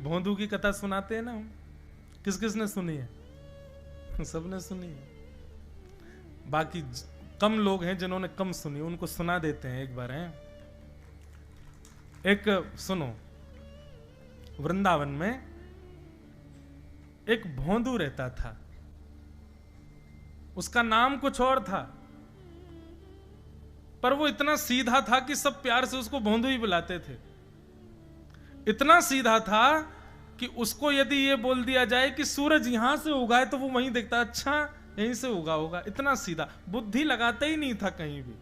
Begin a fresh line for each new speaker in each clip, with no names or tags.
भोंदू की कथा सुनाते हैं ना हम, किस किस ने सुनी है? सबने सुनी है। बाकी कम लोग हैं जिन्होंने कम सुनी, उनको सुना देते हैं एक बार। हैं एक सुनो, वृंदावन में एक भोंदू रहता था, उसका नाम कुछ और था, पर वो इतना सीधा था कि सब प्यार से उसको भोंदू ही बुलाते थे। इतना सीधा था कि उसको यदि ये बोल दिया जाए कि सूरज यहां से उगा है तो वो वहीं देखता, अच्छा यहीं से उगा होगा। इतना सीधा, बुद्धि लगाता ही नहीं था कहीं भी।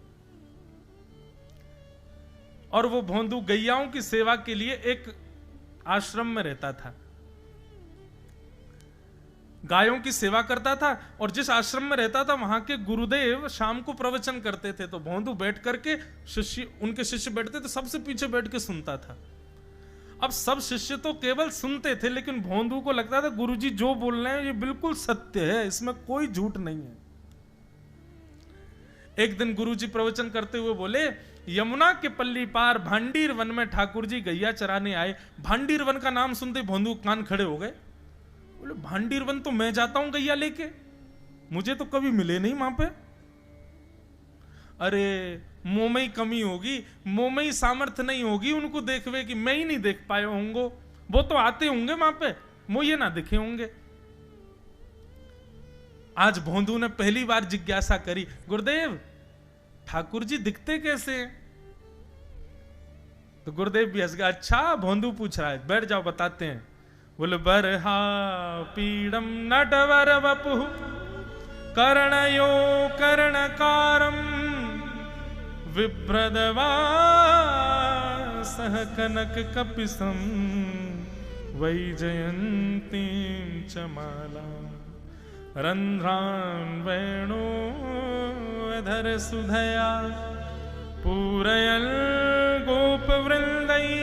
और वो भोंदू गैयाओं की सेवा के लिए एक आश्रम में रहता था, गायों की सेवा करता था। और जिस आश्रम में रहता था वहां के गुरुदेव शाम को प्रवचन करते थे, तो भोंदू बैठ करके उनके शिष्य बैठते थे, सबसे पीछे बैठ के सुनता था। अब सब शिष्य तो केवल सुनते थे, लेकिन भोंदू को लगता था गुरुजी जो बोल रहे हैं ये बिल्कुल सत्य है, इसमें कोई झूठ नहीं है। एक दिन गुरुजी प्रवचन करते हुए बोले, यमुना के पल्ली पार भांडीर वन में ठाकुर जी गैया चराने आए। भांडीर वन का नाम सुनते भोंदू कान खड़े हो गए। बोले भांडीर वन तो मैं जाता हूं गैया लेके, मुझे तो कभी मिले नहीं वहां पे। अरे मुंह में ही कमी होगी, मुंह में ही सामर्थ्य नहीं होगी उनको देखवे कि मैं ही नहीं देख पाए होंगे, वो तो आते होंगे वहां पे, मुझे ना दिखे होंगे। आज भोंदू ने पहली बार जिज्ञासा करी, गुरुदेव ठाकुर जी दिखते कैसे हैं? तो गुरुदेव भी हंस गए, अच्छा भोंदू पूछ रहा है, बैठ जाओ बताते हैं। बोले बरहा पीड़म नटवर वपु कर्णयो कर्णकारम विभ्रदवा सह कनक कपिसम वैजयंती चमाला रंध्रान वेणो धर सुधया पूरयन गोप वृंदई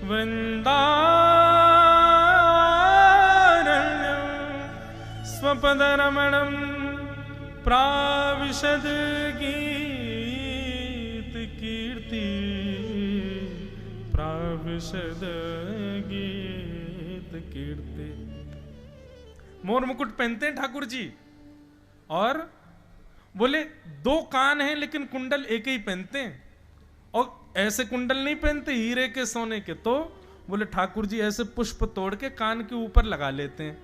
वृंदारण्यं स्वपदरमणं प्राविशद गीत कीर्ति प्राविशद गीत कीर्ति। मोर मुकुट पहनते हैं ठाकुर जी, और बोले दो कान हैं लेकिन कुंडल एक ही पहनते हैं, और ऐसे कुंडल नहीं पहनते हीरे के सोने के। तो बोले ठाकुर जी ऐसे पुष्प तोड़ के कान के ऊपर लगा लेते हैं।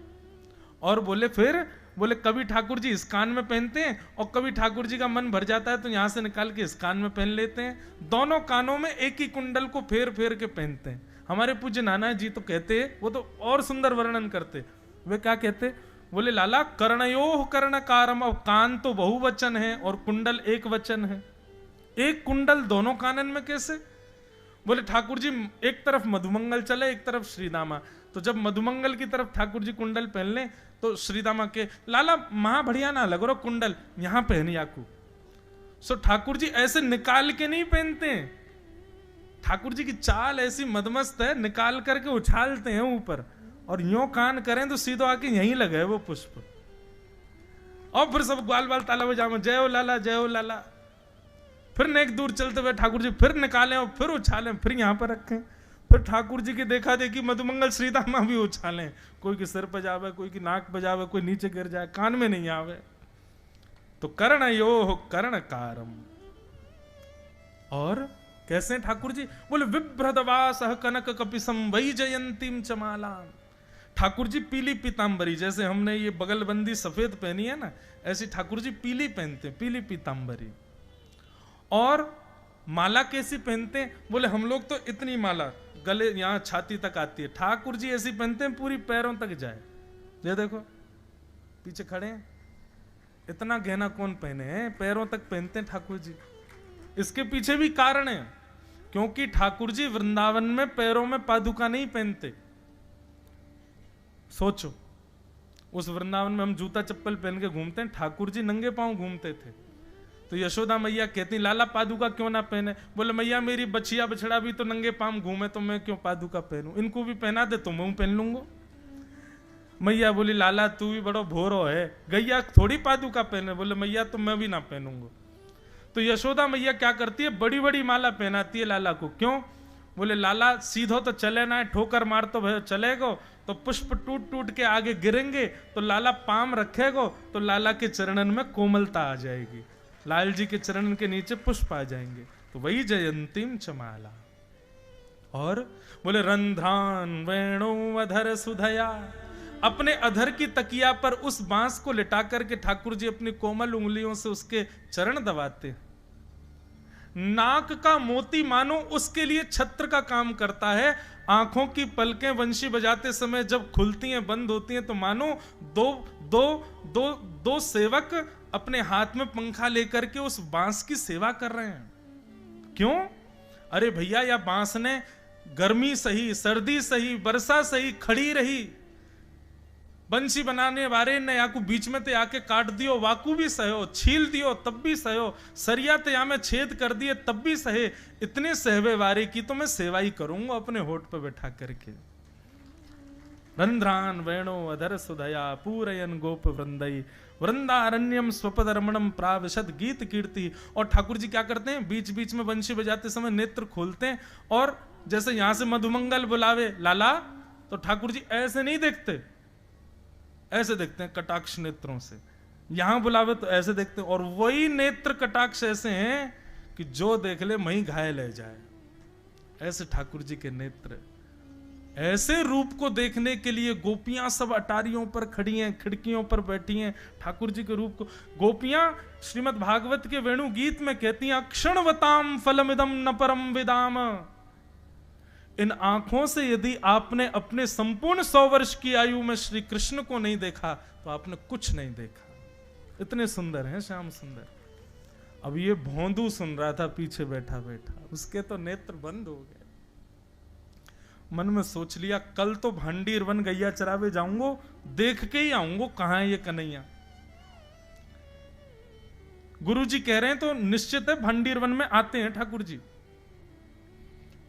और बोले फिर बोले कभी ठाकुर जी इस कान में पहनते हैं, और कभी ठाकुर जी का मन भर जाता है तो यहां से निकाल के इस कान में पहन लेते हैं। दोनों कानों में एक ही कुंडल को फेर फेर के पहनते हैं। हमारे पूज्य नाना जी तो कहते, वो तो और सुंदर वर्णन करते, वे क्या कहते, बोले लाला कर्णयोह कर्णकारम। अब कान तो बहुवचन है और कुंडल एक वचन है, एक कुंडल दोनों कानन में कैसे? बोले ठाकुर जी एक तरफ मधुमंगल चले एक तरफ श्रीदामा, तो जब मधुमंगल की तरफ ठाकुर जी कुंडल पहन ले तो श्रीदामा के लाला महा बढ़िया ना लग रहा कुंडल यहां पहनी आकू। सो ठाकुर जी ऐसे निकाल के नहीं पहनते हैं, ठाकुर जी की चाल ऐसी मदमस्त है, निकाल करके उछालते हैं ऊपर, और यूं कान करें तो सीधो आके यहीं लगे वो पुष्प। और फिर सब ग्वाल बाल ताला बजाओ जय हो लाला जय हो लाला। फिर नेक दूर चलते हुए ठाकुर जी फिर निकालें और फिर उछालें, फिर यहां पर रखें। फिर ठाकुर जी की देखा देखी मधुमंगल श्रीदामा भी उछालें, कोई के सिर पर जावे, कोई की नाक पर जावे, कोई नीचे गिर जाए, कान में नहीं आवे। तो कर्णयोः कर्णकारम। और कैसे ठाकुर जी? बोले विभ्रदवासः कनक कपिसम वैजयंतीम चमाला। ठाकुर जी पीली पीतांबरी, जैसे हमने ये बगलबंदी सफेद पहनी है ना, ऐसी ठाकुर जी पीली पहनते, पीली पीतांबरी। और माला कैसी पहनते हैं? बोले हम लोग तो इतनी माला गले यहां छाती तक आती है, ठाकुर जी ऐसी पहनते हैं पूरी पैरों तक जाए। ये देखो पीछे खड़े हैं, इतना गहना कौन पहने हैं, पैरों तक पहनते हैं ठाकुर जी। इसके पीछे भी कारण है, क्योंकि ठाकुर जी वृंदावन में पैरों में पादुका नहीं पहनते। सोचो उस वृंदावन में हम जूता चप्पल पहन के घूमते हैं, ठाकुर जी नंगे पांव घूमते थे। तो यशोदा मैया कहती लाला पादुका क्यों ना पहने? बोले मैया मेरी बछिया बछड़ा भी तो नंगे पांव घूमे, तो मैं क्यों पादुका पहनूं, इनको भी पहना दे तो मैं पहन लूंगा। मैया बोली लाला तू भी बड़ो भोरो है, गैया थोड़ी पादुका पहने। बोले मैया तो मैं भी ना पहनूंगा। तो यशोदा मैया क्या करती है, बड़ी बड़ी माला पहनाती है लाला को। क्यों? बोले लाला सीधो तो चले ना, ठोकर मार तो भैया चलेगो, तो पुष्प टूट टूट के आगे गिरेंगे, तो लाला पाम रखेगो तो लाला के चरणन में कोमलता आ जाएगी, लाल जी के चरणन के नीचे पुष्प आ जाएंगे, तो वही जयंतीम चमाला। और बोले रंध्रान वेणु अधर सुधया, अपने अधर की तकिया पर उस बांस को लिटा करके ठाकुर जी अपनी कोमल उंगलियों से उसके चरण दबाते। नाक का मोती मानो उसके लिए छत्र का काम करता है। आंखों की पलकें वंशी बजाते समय जब खुलती हैं बंद होती हैं तो मानो दो दो दो दो सेवक अपने हाथ में पंखा लेकर के उस बांस की सेवा कर रहे हैं। क्यों? अरे भैया, या बांस ने गर्मी सही, सर्दी सही, वर्षा सही खड़ी रही, बंशी बनाने वाले ने या को बीच में ते आके काट दियो, वाकू भी सहो, छील दियो तब भी सहो, सरिया ते या में छेद कर दिए तब भी सहे, इतने सहवे वारे की तो मैं सेवा ही करूंगा अपने होठ पे बैठा करके। रंध्रान वेणो अधर सुधया पूरयन गोप वृंदई वृंदारण्यम स्वपदरमणम प्राविशद गीत कीर्ति। और ठाकुर जी क्या करते हैं, बीच बीच में बंशी बजाते समय नेत्र खोलते हैं, और जैसे यहां से मधुमंगल बुलावे लाला, तो ठाकुर जी ऐसे नहीं देखते, ऐसे देखते हैं कटाक्ष नेत्रों से, यहां बुलावे तो ऐसे देखते हैं, और वही नेत्र कटाक्ष ऐसे हैं कि जो देख ले वहीं घायल रह जाए। ऐसे ठाकुर जी के नेत्र। ऐसे रूप को देखने के लिए गोपियां सब अटारियों पर खड़ी हैं, खिड़कियों पर बैठी हैं, ठाकुर जी के रूप को। गोपियां श्रीमद् भागवत के वेणु गीत में कहती हैं, अक्षणवताम फलमिदम न परम विदाम। इन आंखों से यदि आपने अपने संपूर्ण 100 वर्ष की आयु में श्री कृष्ण को नहीं देखा तो आपने कुछ नहीं देखा। इतने सुंदर हैं श्याम सुंदर। अब ये भोंदू सुन रहा था पीछे बैठा बैठा, उसके तो नेत्र बंद हो गए। मन में सोच लिया कल तो भंडीर वन गैया चरावे जाऊंगो, देख के ही आऊंगो कहां है ये कन्हैया। गुरु जी कह रहे हैं तो निश्चित है भंडीर वन में आते हैं ठाकुर जी।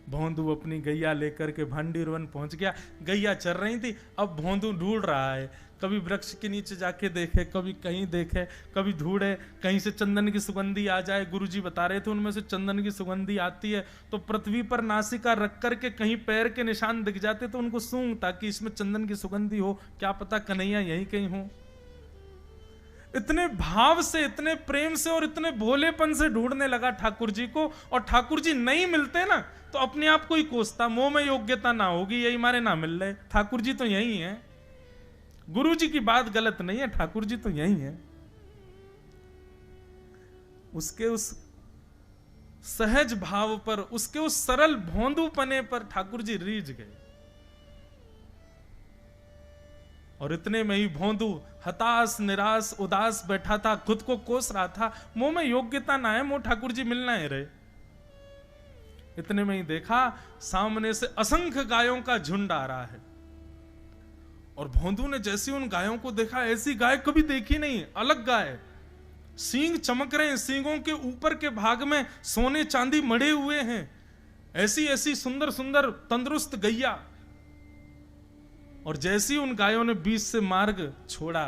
भोंदू अपनी गैया लेकर के भंडीर वन पहुंच गया। गैया चर रही थी, अब भोंदू ढूंढ रहा है, कभी वृक्ष के नीचे जाके देखे, कभी कहीं देखे, कभी ढूंढे कहीं से चंदन की सुगंधी आ जाए। गुरुजी बता रहे थे उनमें से चंदन की सुगंधी आती है तो पृथ्वी पर नासिका रख करके कहीं पैर के निशान दिख जाते तो उनको सूंघ, ताकि इसमें चंदन की सुगंधी हो, क्या पता कन्हैया यहीं कहीं हो। इतने भाव से, इतने प्रेम से और इतने भोलेपन से ढूंढने लगा ठाकुर जी को। और ठाकुर जी नहीं मिलते ना तो अपने आप को ही कोसता, मोह में योग्यता ना होगी, यही मारे ना मिल रहे, ठाकुर जी तो यही है। गुरु जी की बात गलत नहीं है, ठाकुर जी तो यही है। उसके उस सहज भाव पर, उसके उस सरल भोंदूपने पर ठाकुर जी रीझ गए। और इतने में ही भोंदू हताश निराश उदास बैठा था, खुद को कोस रहा था, मुंह में योग्यता ना है, मुंह ठाकुर जी मिलना है रहे। इतने में ही देखा सामने से असंख्य गायों का झुंड आ रहा है। और भोंदू ने जैसे उन गायों को देखा, ऐसी गाय कभी देखी नहीं, अलग गाय, सींग चमक रहे हैं, सींगों के ऊपर के भाग में सोने चांदी मढ़े हुए हैं, ऐसी ऐसी सुंदर सुंदर तंदुरुस्त गैया। और जैसी उन गायों ने बीच से मार्ग छोड़ा,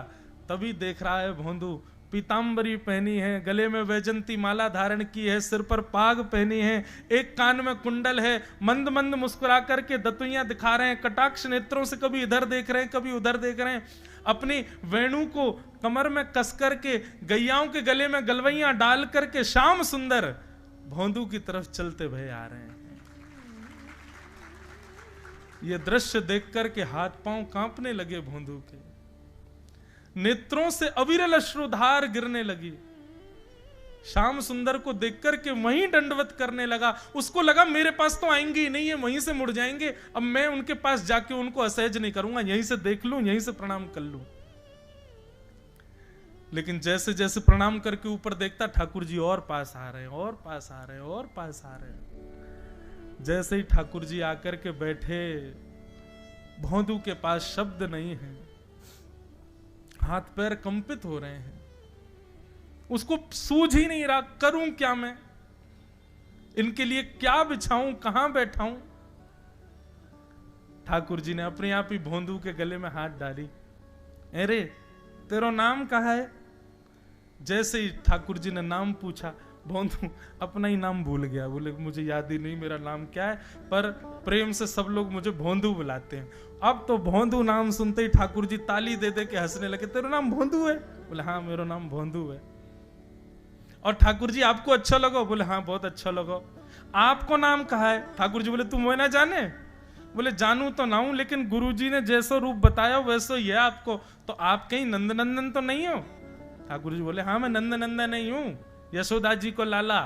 तभी देख रहा है भोंदू पीतांबरी पहनी है, गले में वैजंती माला धारण की है, सिर पर पाग पहनी है, एक कान में कुंडल है, मंद मंद मुस्कुरा करके दतुइयां दिखा रहे हैं, कटाक्ष नेत्रों से कभी इधर देख रहे हैं कभी उधर देख रहे हैं, अपनी वेणु को कमर में कस करके गैयाओं के गले में गलवैयां डाल करके श्याम सुंदर भोंदू की तरफ चलते भय आ रहे हैं। ये दृश्य देख करके हाथ पांव कांपने लगे भोंदू के, नेत्रों से अविरल अश्रुधार गिरने लगी। श्याम सुंदर को देख करके वहीं दंडवत करने लगा। उसको लगा मेरे पास तो आएंगे ही नहीं, है वहीं से मुड़ जाएंगे, अब मैं उनके पास जाके उनको असहज नहीं करूंगा, यहीं से देख लूं, यहीं से प्रणाम कर लूं। लेकिन जैसे जैसे प्रणाम करके ऊपर देखता, ठाकुर जी और पास आ रहे हैं, और पास आ रहे हैं, और पास आ रहे हैं। जैसे ही ठाकुर जी आकर के बैठे, भोंदू के पास शब्द नहीं है, हाथ पैर कंपित हो रहे हैं, उसको सूझ ही नहीं रहा करूं क्या मैं, इनके लिए क्या बिछाऊं, कहां बैठाऊं। ठाकुर जी ने अपने आप ही भोंदू के गले में हाथ डाली, अरे तेरा नाम कहा है। जैसे ही ठाकुर जी ने नाम पूछा, भोंदू अपना ही नाम भूल गया, बोले मुझे याद ही नहीं मेरा नाम क्या है, पर प्रेम से सब लोग मुझे भोंदू बुलाते हैं। अब तो भोंदू नाम सुनते ही ठाकुर जी ताली दे दे के हंसने लगे, तेरा नाम भोंदू है? बोले हाँ मेरा नाम भोंदू है। और ठाकुर जी आपको अच्छा लगा? बोले हाँ बहुत अच्छा लगा। आपको नाम कहा है? ठाकुर जी बोले तुम वो ना जाने? बोले जानू तो ना हूं, लेकिन गुरुजी ने जैसा रूप बताया वैसा ही है आपको, तो आप कहीं नंदनंदन तो नहीं हो? ठाकुर जी बोले हाँ मैं नंदनंदन नहीं हूं, यशोदा जी को लाला,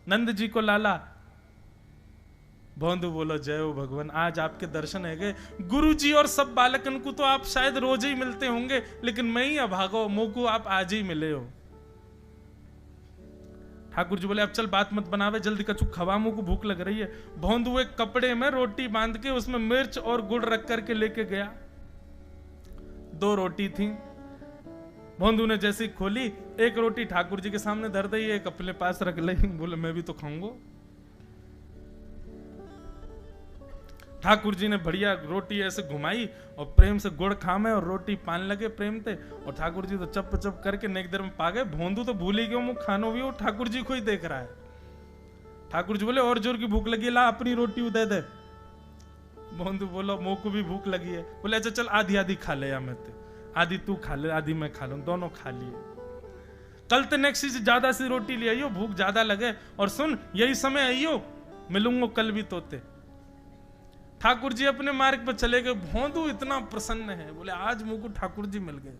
नंद जी को लाला। भोंदू बोलो जय हो भगवान, आज आपके दर्शन है गए। गुरु जी और सब बालकन को तो आप शायद रोज ही मिलते होंगे, लेकिन मैं ही अभागो, मोको आप आज ही मिले हो। ठाकुर जी बोले अब चल बात मत बनावे, जल्दी कछु खवा, मुंह को भूख लग रही है। भोंदू एक कपड़े में रोटी बांध के उसमें मिर्च और गुड़ रख करके लेके गया। 2 रोटी थी। भोंदू ने जैसी खोली, एक रोटी ठाकुर जी के सामने धर दी, एक अपने पास रख ली। बोले मैं भी तो खाऊंगा। ठाकुर जी ने बढ़िया रोटी ऐसे घुमाई और प्रेम से गुड़ खामे और रोटी पान लगे प्रेम से, और ठाकुर जी तो चप चप करके नेक देर में पा गए। भोंदू तो भूल ही गयो, मुंह खानो भी हो, ठाकुर जी को ही देख रहा है। ठाकुर जी बोले और जोर की भूख लगी, ला अपनी रोटी दे दे। भोंदू बोलो मुंह को भी भूख लगी है। बोले अच्छा चल आधी आधी खा ले, या मैं आधी तू खा ले आधी मैं खा लूं, दोनों खा लिए। कल तो नेक्स्ट से ज्यादा सी रोटी ले आइयो, भूख ज्यादा लगे, और सुन यही समय आइयो, मिलूंगा कल भी तोते। ठाकुर जी अपने मार्ग पर चले गए। भोंदू इतना प्रसन्न है, बोले आज मुझको ठाकुर जी मिल गए।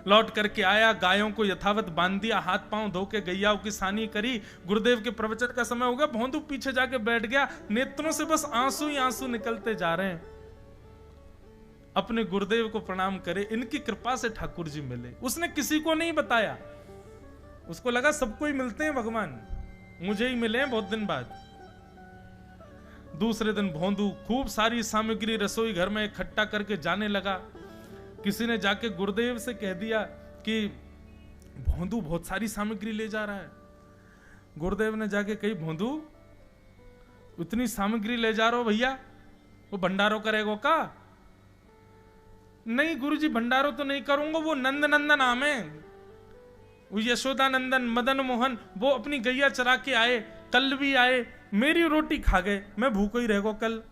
लौट करके आया, गायों को यथावत बांध दिया, हाथ पांव धो के गैयाओं की सानी करी। गुरुदेव के प्रवचन का समय हो गया, भोंदू पीछे जाके बैठ गया। नेत्रों से बस आंसू ही आंसू निकलते जा रहे हैं। अपने गुरुदेव को प्रणाम करे, इनकी कृपा से ठाकुर जी मिले। उसने किसी को नहीं बताया, उसको लगा सबको ही मिलते हैं भगवान, मुझे ही मिले हैं बहुत दिन बाद। दूसरे दिन भोंदू खूब सारी सामग्री रसोई घर में इकट्ठा करके जाने लगा। किसी ने जाके गुरुदेव से कह दिया कि भोंदू बहुत सारी सामग्री ले जा रहा है। गुरुदेव ने जाके कही भोंदू इतनी सामग्री ले जा रहा हो भैया, वो भंडारो करेगो का? नहीं गुरुजी भंडारो तो नहीं करूंगा, वो नंद नंदन नाम है, वो यशोदा नंदन मदन मोहन, वो अपनी गैया चरा के आए, कल भी आए, मेरी रोटी खा गए, मैं भूखो ही रहेगा कल।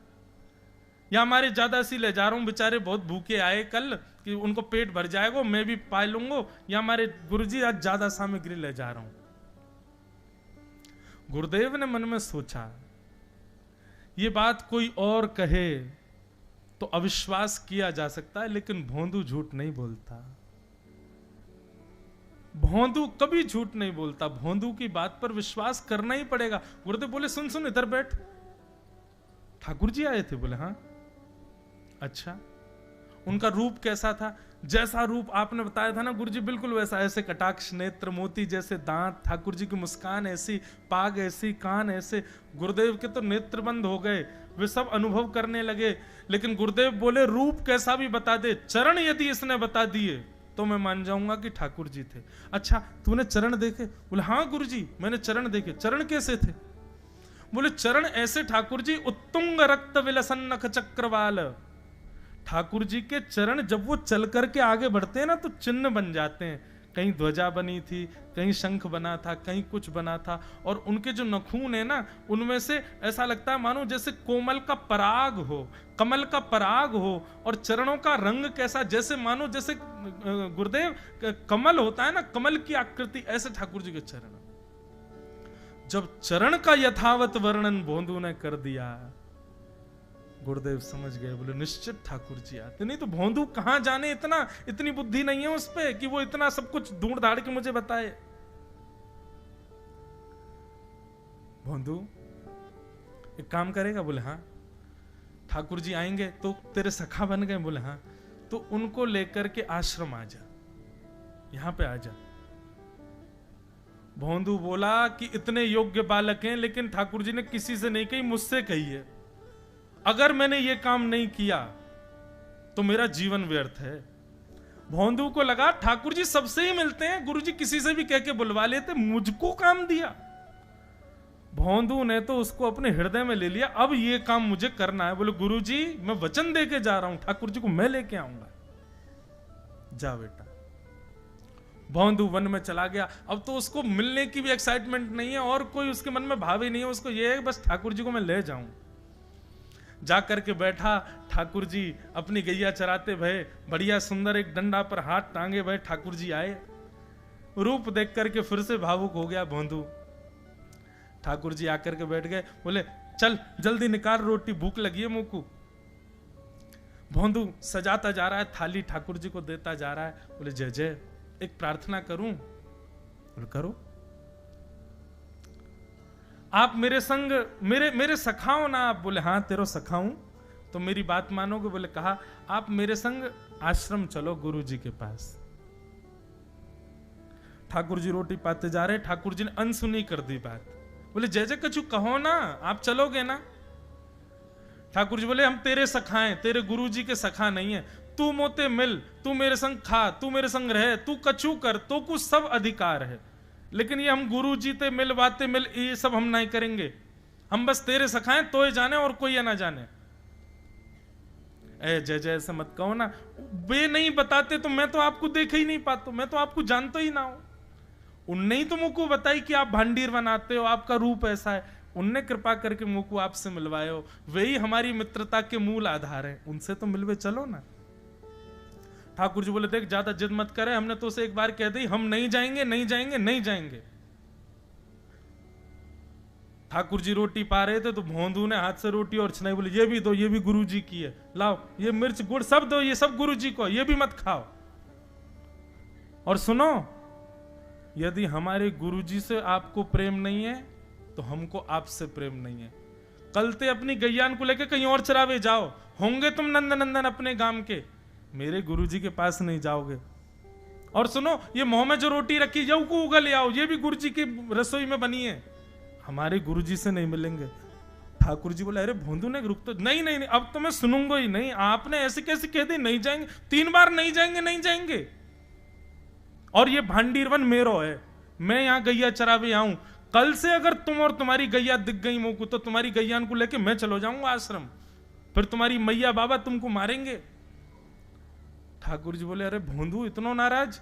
या हमारे ज्यादा सी ले जा रहा हूं, बेचारे बहुत भूखे आए कल, कि उनको पेट भर जाएगा, मैं भी पा लूंगा, या हमारे गुरुजी आज ज्यादा सामग्री ले जा रहा हूं। गुरुदेव ने मन में सोचा ये बात कोई और कहे तो अविश्वास किया जा सकता है, लेकिन भोंदू झूठ नहीं बोलता। भोंदू कभी झूठ नहीं बोलता, भोंदू की बात पर विश्वास करना ही पड़ेगा। गुरुदेव बोले सुन सुन इधर बैठ, ठाकुर जी आए थे? बोले हाँ। अच्छा उनका रूप कैसा था? जैसा रूप आपने बताया था ना गुरुजी, बिल्कुल वैसा, ऐसे कटाक्ष नेत्र, मोती जैसे दांत, ठाकुर जी की मुस्कान ऐसी, पाग ऐसी, कान ऐसे। गुरुदेव के तो नेत्र बंद हो गए, वे सब अनुभव करने लगे। लेकिन गुरुदेव बोले रूप कैसा भी बता दे, चरण यदि इसने बता दिए तो मैं मान जाऊंगा कि ठाकुर जी थे। अच्छा तूने चरण देखे? बोले हाँ गुरुजी मैंने चरण देखे। चरण कैसे थे? बोले चरण ऐसे ठाकुर जी, उत्तुंग रक्त विलसन नख चक्रवाल। ठाकुर जी के चरण जब वो चल करके आगे बढ़ते हैं ना तो चिन्ह बन जाते हैं, कहीं ध्वजा बनी थी, कहीं शंख बना था, कहीं कुछ बना था। और उनके जो नखून है ना, उनमें से ऐसा लगता है मानो जैसे कोमल का पराग हो, कमल का पराग हो। और चरणों का रंग कैसा, जैसे मानो जैसे गुरुदेव कमल होता है ना, कमल की आकृति, ऐसे ठाकुर जी के चरण। जब चरण का यथावत वर्णन भोंदू ने कर दिया, गुरुदेव समझ गए, बोले निश्चित ठाकुर जी आते। नहीं तो भोंदू कहां जाने, इतनी बुद्धि नहीं है उस पे कि वो इतना सब कुछ ढूंढ धाड़ के मुझे बताए। भोंदू एक काम करेगा? बोले हाँ। ठाकुर जी आएंगे तो तेरे सखा बन गए? बोले हाँ। तो उनको लेकर के आश्रम आ जा, यहां पे आ जा। भोंदू बोला कि इतने योग्य बालक हैं, लेकिन ठाकुर जी ने किसी से नहीं कही, मुझसे कही है। अगर मैंने ये काम नहीं किया तो मेरा जीवन व्यर्थ है। भोंदू को लगा ठाकुर जी सबसे ही मिलते हैं, गुरु जी किसी से भी कह के बुलवा लेते, मुझको काम दिया। भोंदू ने तो उसको अपने हृदय में ले लिया, अब ये काम मुझे करना है। बोले गुरु जी मैं वचन दे के जा रहा हूं, ठाकुर जी को मैं लेके आऊंगा। जा बेटा। भौंदू वन में चला गया। अब तो उसको मिलने की भी एक्साइटमेंट नहीं है और कोई उसके मन में भाव ही नहीं है, उसको ये है बस ठाकुर जी को मैं ले जाऊं। जा करके बैठा, ठाकुर जी अपनी गैया चराते भये, बढ़िया सुंदर एक डंडा पर हाथ टांगे भये ठाकुर जी आए। रूप देख करके फिर से भावुक हो गया भौंदू। ठाकुर जी आकर के बैठ गए, बोले चल जल्दी निकाल रोटी, भूख लगी है मुंह को। भौंदू सजाता जा रहा है, थाली ठाकुर जी को देता जा रहा है। बोले जय जय, एक प्रार्थना करूं? बोले करो। आप मेरे संग मेरे सखाओ ना आप? बोले हाँ तेरो सखाऊं, तो मेरी बात मानोगे? बोले कहा आप मेरे संग आश्रम चलो गुरु जी के पास। ठाकुर जी रोटी पाते जा रहे, ठाकुर जी ने अनसुनी कर दी बात। बोले जय जय कछु कहो ना, आप चलोगे ना? ठाकुर जी बोले हम तेरे सखा हैं, तेरे गुरु जी के सखा नहीं है। तू मोते मिल, तू मेरे संग खा, तू मेरे संग रहे, तू कछु कर, तो कुछ सब अधिकार है, लेकिन ये हम गुरु जी ते मिल बातें मिल ये सब हम नहीं करेंगे। हम बस तेरे सखाएं तो ही जाने और कोई ना जाने। ए जय जय ऐसा मत कहो ना, वे नहीं बताते तो मैं तो आपको देख ही नहीं पाता, मैं तो आपको जानता ही ना हूं। उनने ही तो मुझको बताई कि आप भांडीर बनाते हो, आपका रूप ऐसा है, उनने कृपा करके मुझको आपसे मिलवाए हो, वही हमारी मित्रता के मूल आधार है, उनसे तो मिलवे चलो ना। ठाकुर जी बोले देख ज्यादा जिद मत करे, हमने तो उसे एक बार कह दी हम नहीं जाएंगे नहीं जाएंगे नहीं जाएंगे। ठाकुर जी रोटी पा रहे थे तो भौंदू ने हाथ से रोटी और छनाई, बोले ये भी दो, ये भी गुरु जी की है, लाओ ये मिर्च गुड़ सब दो, ये सब गुरु जी को, ये भी मत खाओ। और सुनो, यदि हमारे गुरु जी से आपको प्रेम नहीं है तो हमको आपसे प्रेम नहीं है। कल ते अपनी गैयान को लेकर कहीं और चरावे जाओ, होंगे तुम नंदनंदन अपने गांव के, मेरे गुरुजी के पास नहीं जाओगे। और सुनो, ये मुंह में जो रोटी रखी जाओ को उगल आओ, ये भी गुरुजी की रसोई में बनी है, हमारे गुरुजी से नहीं मिलेंगे। ठाकुर जी बोले अरे भोंदू ने रुक तो, नहीं नहीं नहीं अब तो मैं सुनूंगा ही नहीं, आपने ऐसे कैसे कह दी नहीं जाएंगे, 3 बार नहीं जाएंगे नहीं जाएंगे। और ये भांडीरवन मेरो है, मैं यहां गैया चरावे आऊं, कल से अगर तुम और तुम्हारी गैया दिख गई मुंह को तो तुम्हारी गैयान को लेके मैं चलो जाऊंगा आश्रम, फिर तुम्हारी मैया बाबा तुमको मारेंगे। ठाकुर जी बोले अरे भोंदू इतना नाराज?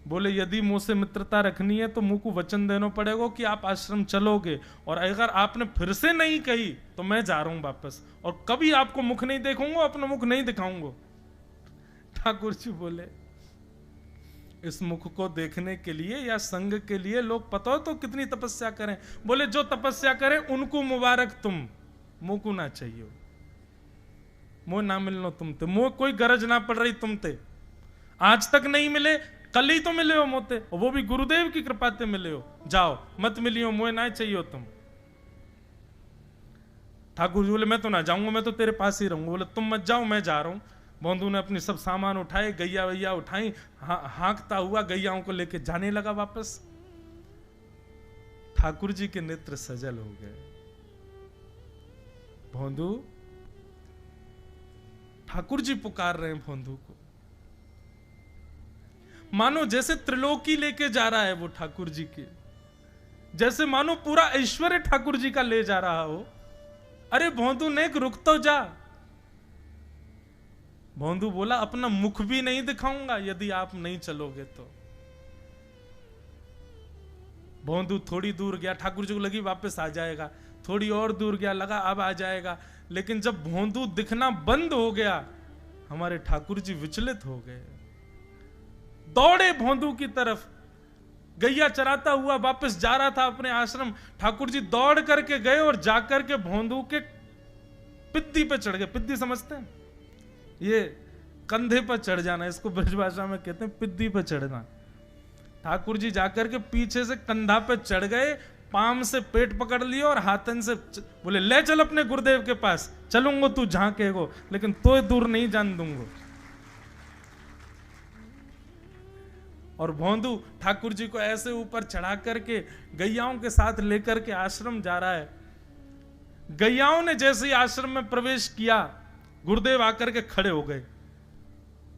बोले यदि मुंह से मित्रता रखनी है तो मुंह को वचन देना पड़ेगा कि आप आश्रम चलोगे, और अगर आपने फिर से नहीं कही तो मैं जा रहा हूं वापस, और कभी आपको मुख नहीं देखूंगा, अपना मुख नहीं दिखाऊंगा। ठाकुर जी बोले इस मुख को देखने के लिए या संग के लिए लोग पता हो तो कितनी तपस्या करें। बोले जो तपस्या करें उनको मुबारक, तुम मुंह को ना चाहिए, मुंह ना मिलनो तुमते, मुंह कोई गरज ना पड़ रही तुमते, आज तक नहीं मिले, कल ही तो मिले हो मोते, और वो भी गुरुदेव की कृपा से मिले हो, जाओ मत मिलियो, मुंह ना चाहिए तुम। ठाकुर जी बोले मैं तो ना जाऊंगा, मैं तो तेरे पास ही रहूंगा। बोले तुम मत जाओ, मैं जा रहा हूं। बंधु ने अपनी सब सामान उठाए, गैया वैया उठाई, हाँकता हुआ गैयाओं को लेके जाने लगा वापस। ठाकुर जी के नेत्र सजल हो गए। भोंदू, ठाकुर जी पुकार रहे हैं भोंदू को, मानो जैसे त्रिलोकी लेके जा रहा है वो ठाकुर जी के, जैसे मानो पूरा ऐश्वर्य ठाकुर जी का ले जा रहा हो। अरे भोंदू ने रुक तो जा। भोंदू बोला अपना मुख भी नहीं दिखाऊंगा यदि आप नहीं चलोगे तो। भोंदू थोड़ी दूर गया, ठाकुर जी को लगी वापस आ जाएगा, थोड़ी और दूर गया, लगा अब आ जाएगा, लेकिन जब भोंदू दिखना बंद हो गया हमारे ठाकुर जी विचलित हो गए, दौड़े भोंदू की तरफ। गैया चराता हुआ वापस जा रहा था अपने आश्रम, ठाकुर जी दौड़ करके गए और जाकर के भोंदू के पिद्दी पे चढ़ गए। पिद्दी समझते हैं? ये कंधे पर चढ़ जाना, इसको ब्रजभाषा में कहते हैं पिद्दी पे चढ़ना। ठाकुर जी जाकर के पीछे से कंधा पे चढ़ गए, पाम से पेट पकड़ लिया और हाथन से बोले ले चल अपने गुरुदेव के पास, चलूंगा तू जहां कहेगो, लेकिन तो दूर नहीं जान दूंगा। और भोंदू ठाकुर जी को ऐसे ऊपर चढ़ा करके गैयाओं के साथ लेकर के आश्रम जा रहा है। गैयाओं ने जैसे ही आश्रम में प्रवेश किया, गुरुदेव आकर के खड़े हो गए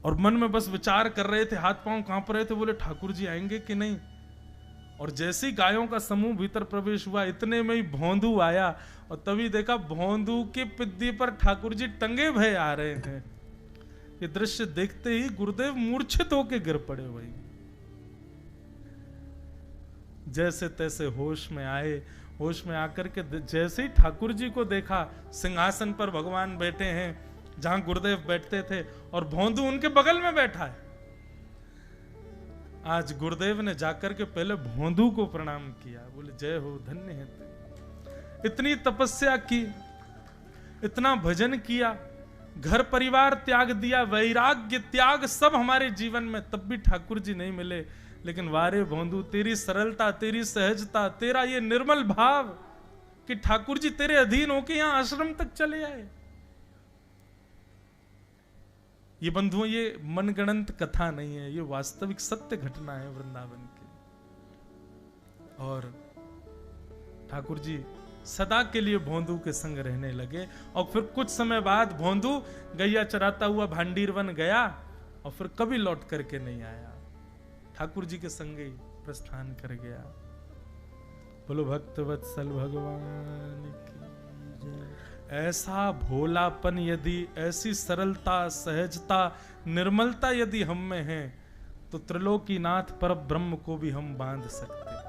और मन में बस विचार कर रहे थे, हाथ पांव कांप रहे थे, बोले ठाकुर जी आएंगे कि नहीं। और जैसे ही गायों का समूह भीतर प्रवेश हुआ, इतने में ही भोंदू आया और तभी देखा भोंदू के पिद्दी पर ठाकुर जी टंगे भय आ रहे हैं। ये दृश्य देखते ही गुरुदेव मूर्छित होके गिर पड़े। वही जैसे तैसे होश में आए। होश में आकर के जैसे ही ठाकुर जी को देखा, सिंहासन पर भगवान बैठे हैं जहां गुरुदेव बैठते थे, और भोंदू उनके बगल में बैठा है। आज गुरुदेव ने जाकर के पहले भोंदू को प्रणाम किया, बोले जय हो, धन्य है तू। इतनी तपस्या की, इतना भजन किया, घर परिवार त्याग दिया, वैराग्य त्याग सब हमारे जीवन में, तब भी ठाकुर जी नहीं मिले। लेकिन वारे भोंदू, तेरी सरलता, तेरी सहजता, तेरा ये निर्मल भाव कि ठाकुर जी तेरे अधीन होके यहां आश्रम तक चले आए। ये बंधुओं, ये मनगणंत कथा नहीं है, ये वास्तविक सत्य घटना है वृंदावन की। और ठाकुर जी सदा के लिए भोंदू के संग रहने लगे। और फिर कुछ समय बाद भोंदू गैया चराता हुआ भांडीरवन गया और फिर कभी लौट करके नहीं आया, ठाकुर जी के संग ही प्रस्थान कर गया। बोलो भक्त वत्सल भगवान की जय। ऐसा भोलापन यदि, ऐसी सरलता, सहजता, निर्मलता यदि हम में है, तो त्रिलोकीनाथ पर ब्रह्म को भी हम बांध सकते हैं।